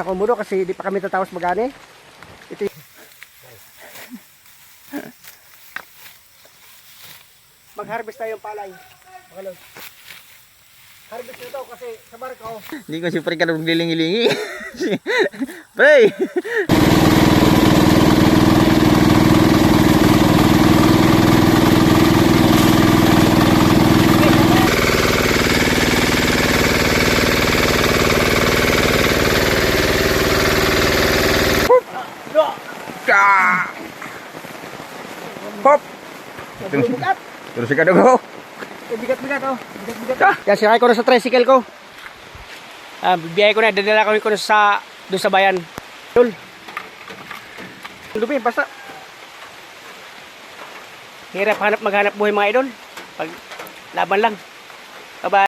ako mudo kasi di pa kami tatapos magani. Ito mag-harvest tayo ng palay. Mga lord. Harvest nito kasi sa barko. Hindi ko siyempre ka naglilingi-lingi. Pre! Hop! Bigat. Terus ka dugo. Bigat-bigat oh. Bigat-bigat. Yan, sinakay ko na sa tricycle ko. Bibiyay ko na, dadala ko na doon sa bayan. Dul. Dumi, basta. Hirap maghanap buhay mga idol. Pag laban lang. Bye-bye.